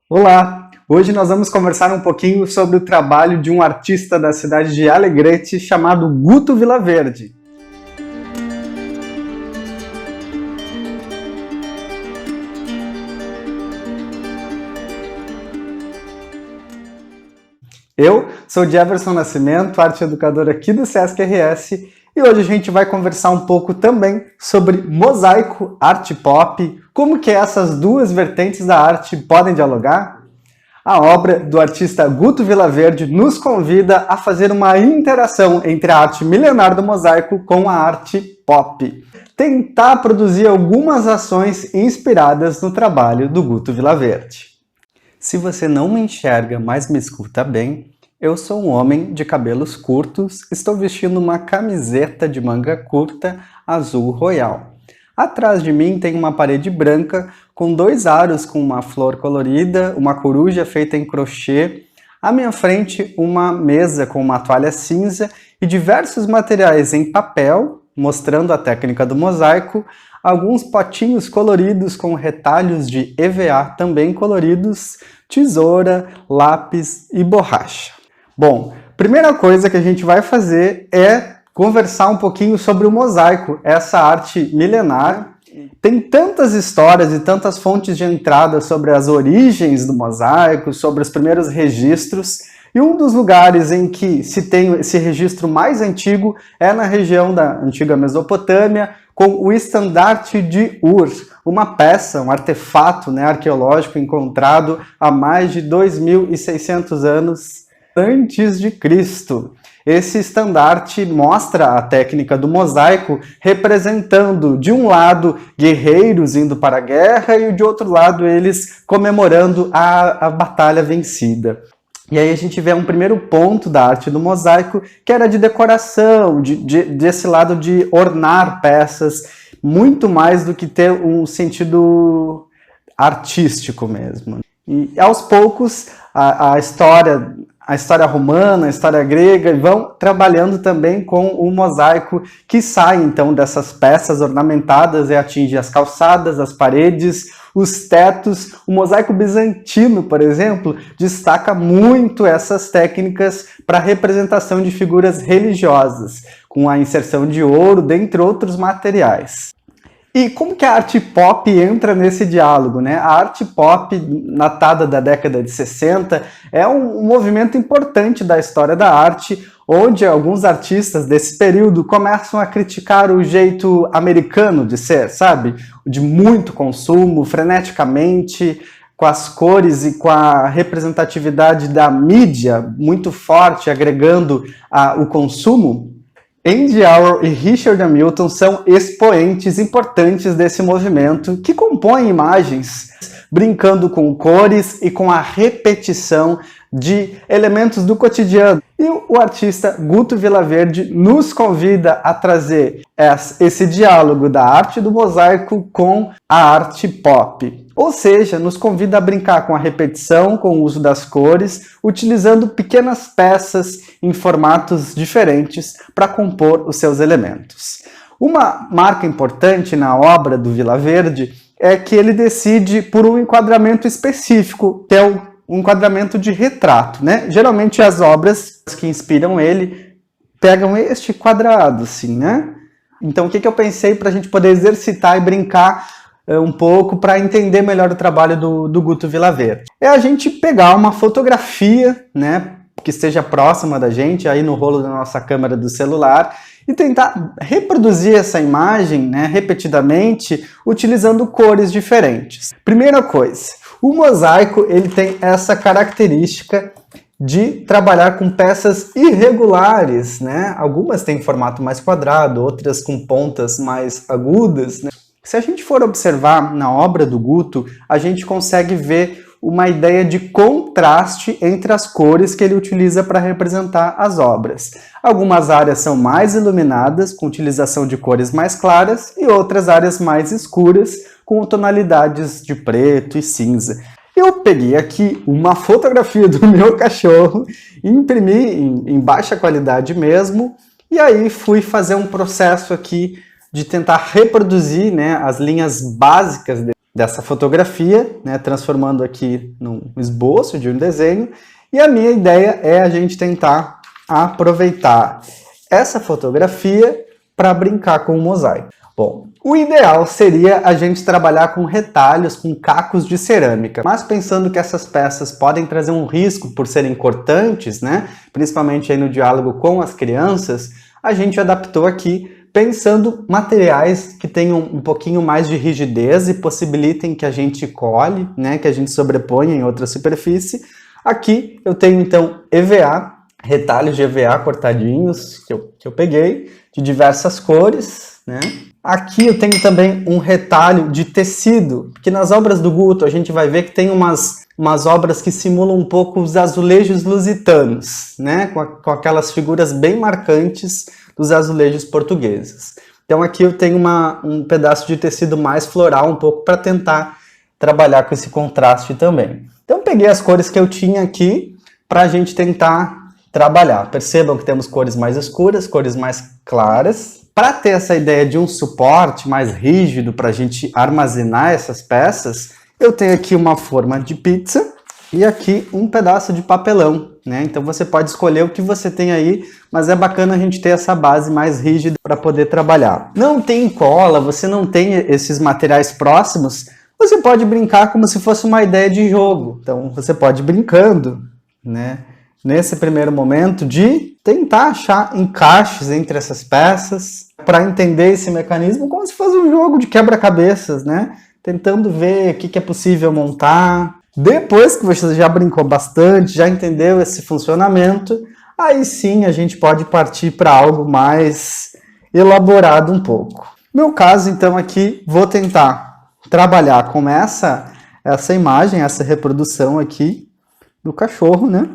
Olá! Hoje nós vamos conversar um pouquinho sobre o trabalho de um artista da cidade de Alegrete chamado Guto Vilaverde. Eu sou Jefferson Nascimento, arte educador aqui do Sesc RS, e hoje a gente vai conversar um pouco também sobre mosaico, arte pop, como que essas duas vertentes da arte podem dialogar. A obra do artista Guto Vilaverde nos convida a fazer uma interação entre a arte milenar do mosaico com a arte pop. Tentar produzir algumas ações inspiradas no trabalho do Guto Vilaverde. Se você não me enxerga, mas me escuta bem, eu sou um homem de cabelos curtos, estou vestindo uma camiseta de manga curta azul royal. Atrás de mim tem uma parede branca com dois aros com uma flor colorida, uma coruja feita em crochê. À minha frente, uma mesa com uma toalha cinza e diversos materiais em papel, mostrando a técnica do mosaico, alguns potinhos coloridos com retalhos de EVA também coloridos, tesoura, lápis e borracha. Bom, primeira coisa que a gente vai fazer é conversar um pouquinho sobre o mosaico, essa arte milenar. Tem tantas histórias e tantas fontes de entrada sobre as origens do mosaico, sobre os primeiros registros, e um dos lugares em que se tem esse registro mais antigo é na região da antiga Mesopotâmia, com o estandarte de Ur, uma peça, um artefato arqueológico encontrado há mais de 2.600 anos antes de Cristo. Esse estandarte mostra a técnica do mosaico representando, de um lado, guerreiros indo para a guerra e de outro lado, eles comemorando a batalha vencida. E aí a gente vê um primeiro ponto da arte do mosaico, que era de decoração, desse lado de ornar peças, muito mais do que ter um sentido artístico mesmo. E aos poucos, a história romana, a história grega, vão trabalhando também com o mosaico que sai então dessas peças ornamentadas e atinge as calçadas, as paredes, os tetos. O mosaico bizantino, por exemplo, destaca muito essas técnicas para representação de figuras religiosas, com a inserção de ouro, dentre outros materiais. E como que a arte pop entra nesse diálogo, né? A arte pop, datada da década de 60, é um movimento importante da história da arte, onde alguns artistas desse período começam a criticar o jeito americano de ser, sabe? De muito consumo, freneticamente, com as cores e com a representatividade da mídia muito forte, agregando o consumo. Andy Warhol e Richard Hamilton são expoentes importantes desse movimento que compõem imagens brincando com cores e com a repetição de elementos do cotidiano. E o artista Guto Vilaverde nos convida a trazer esse diálogo da arte do mosaico com a arte pop. Ou seja, nos convida a brincar com a repetição, com o uso das cores, utilizando pequenas peças em formatos diferentes para compor os seus elementos. Uma marca importante na obra do Vilaverde é que ele decide por um enquadramento específico, que é um enquadramento de retrato, né? Geralmente as obras que inspiram ele pegam este quadrado, assim, né? Então o que eu pensei para a gente poder exercitar e brincar um pouco para entender melhor o trabalho do Guto Vilaverde? É a gente pegar uma fotografia, né, que esteja próxima da gente, aí no rolo da nossa câmera do celular, e tentar reproduzir essa imagem, né, repetidamente, utilizando cores diferentes. Primeira coisa, o mosaico ele tem essa característica de trabalhar com peças irregulares, né? Algumas têm formato mais quadrado, outras com pontas mais agudas, né? Se a gente for observar na obra do Guto, a gente consegue ver uma ideia de contraste entre as cores que ele utiliza para representar as obras. Algumas áreas são mais iluminadas, com utilização de cores mais claras, e outras áreas mais escuras, com tonalidades de preto e cinza. Eu peguei aqui uma fotografia do meu cachorro, imprimi em baixa qualidade mesmo, e aí fui fazer um processo aqui de tentar reproduzir, né, as linhas básicas dessa fotografia, né, transformando aqui num esboço de um desenho, e a minha ideia é a gente tentar aproveitar essa fotografia para brincar com o mosaico. Bom, o ideal seria a gente trabalhar com retalhos, com cacos de cerâmica, mas pensando que essas peças podem trazer um risco por serem cortantes, né, principalmente aí no diálogo com as crianças, a gente adaptou aqui pensando materiais que tenham um pouquinho mais de rigidez e possibilitem que a gente cole, né, que a gente sobreponha em outra superfície. Aqui eu tenho então EVA, retalhos de EVA cortadinhos que eu peguei, de diversas cores, né? Aqui eu tenho também um retalho de tecido, porque nas obras do Guto a gente vai ver que tem umas obras que simulam um pouco os azulejos lusitanos, né? Com aquelas figuras bem marcantes dos azulejos portugueses. Então aqui eu tenho um pedaço de tecido mais floral, um pouco para tentar trabalhar com esse contraste também. Então peguei as cores que eu tinha aqui para a gente tentar trabalhar. Percebam que temos cores mais escuras, cores mais claras. Para ter essa ideia de um suporte mais rígido para a gente armazenar essas peças, eu tenho aqui uma forma de pizza e aqui um pedaço de papelão, né? Então você pode escolher o que você tem aí, mas é bacana a gente ter essa base mais rígida para poder trabalhar. Não tem cola, você não tem esses materiais próximos, você pode brincar como se fosse uma ideia de jogo. Então você pode ir brincando, né? Nesse primeiro momento de tentar achar encaixes entre essas peças para entender esse mecanismo como se fosse um jogo de quebra-cabeças, né? Tentando ver o que é possível montar. Depois que você já brincou bastante, já entendeu esse funcionamento, aí sim a gente pode partir para algo mais elaborado um pouco. No meu caso, então, aqui, vou tentar trabalhar com essa imagem, essa reprodução aqui do cachorro, né?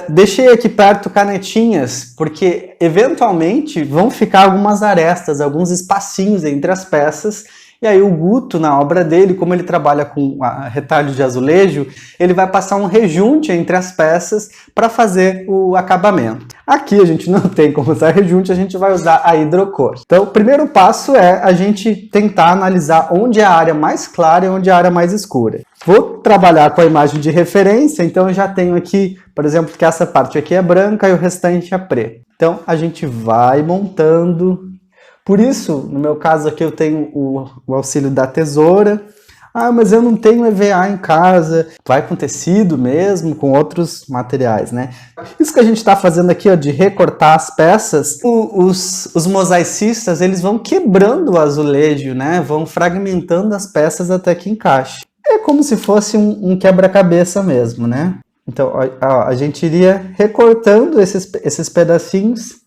Deixei aqui perto canetinhas, porque eventualmente vão ficar algumas arestas, alguns espacinhos entre as peças, e aí o Guto, na obra dele, como ele trabalha com retalho de azulejo, ele vai passar um rejunte entre as peças para fazer o acabamento. Aqui a gente não tem como usar rejunte, a gente vai usar a hidrocor. Então o primeiro passo é a gente tentar analisar onde é a área mais clara e onde é a área mais escura. Vou trabalhar com a imagem de referência, então eu já tenho aqui, por exemplo, que essa parte aqui é branca e o restante é preto. Então a gente vai montando. Por isso, no meu caso aqui eu tenho o auxílio da tesoura. Ah, mas eu não tenho EVA em casa. Vai com tecido mesmo, com outros materiais, né? Isso que a gente está fazendo aqui, ó, de recortar as peças, os mosaicistas, eles vão quebrando o azulejo, né? Vão fragmentando as peças até que encaixe. É como se fosse um quebra-cabeça mesmo, né? Então, a gente iria recortando esses pedacinhos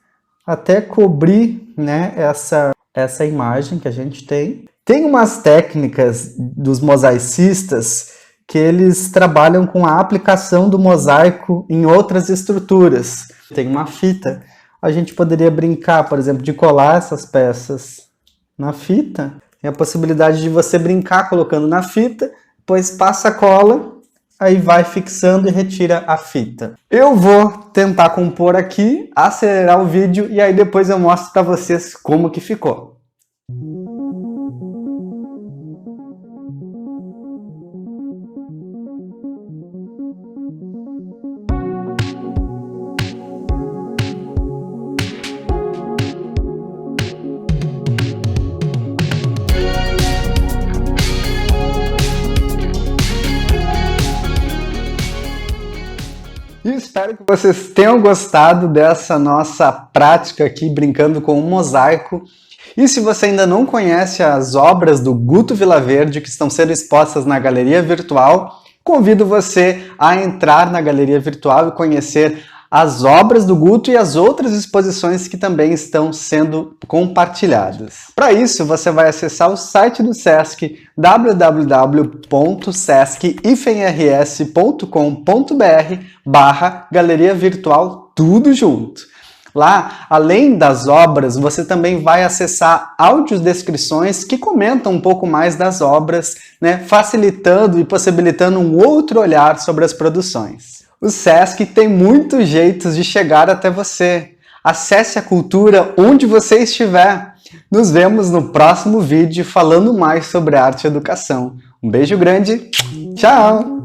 até cobrir, né, essa imagem que a gente tem. Tem umas técnicas dos mosaicistas que eles trabalham com a aplicação do mosaico em outras estruturas. Tem uma fita. A gente poderia brincar, por exemplo, de colar essas peças na fita. Tem a possibilidade de você brincar colocando na fita, depois passa a cola, aí vai fixando e retira a fita. Eu vou tentar compor aqui, acelerar o vídeo e aí depois eu mostro para vocês como que ficou. E espero que vocês tenham gostado dessa nossa prática aqui, brincando com um mosaico. E se você ainda não conhece as obras do Guto Vilaverde, que estão sendo expostas na Galeria Virtual, convido você a entrar na Galeria Virtual e conhecer as obras do Guto e as outras exposições que também estão sendo compartilhadas. Para isso, você vai acessar o site do Sesc, www.sesc-rs.com.br/Galeria Virtual, tudo junto. Lá, além das obras, você também vai acessar audiodescrições que comentam um pouco mais das obras, né, facilitando e possibilitando um outro olhar sobre as produções. O Sesc tem muitos jeitos de chegar até você. Acesse a cultura onde você estiver. Nos vemos no próximo vídeo falando mais sobre arte e educação. Um beijo grande, tchau!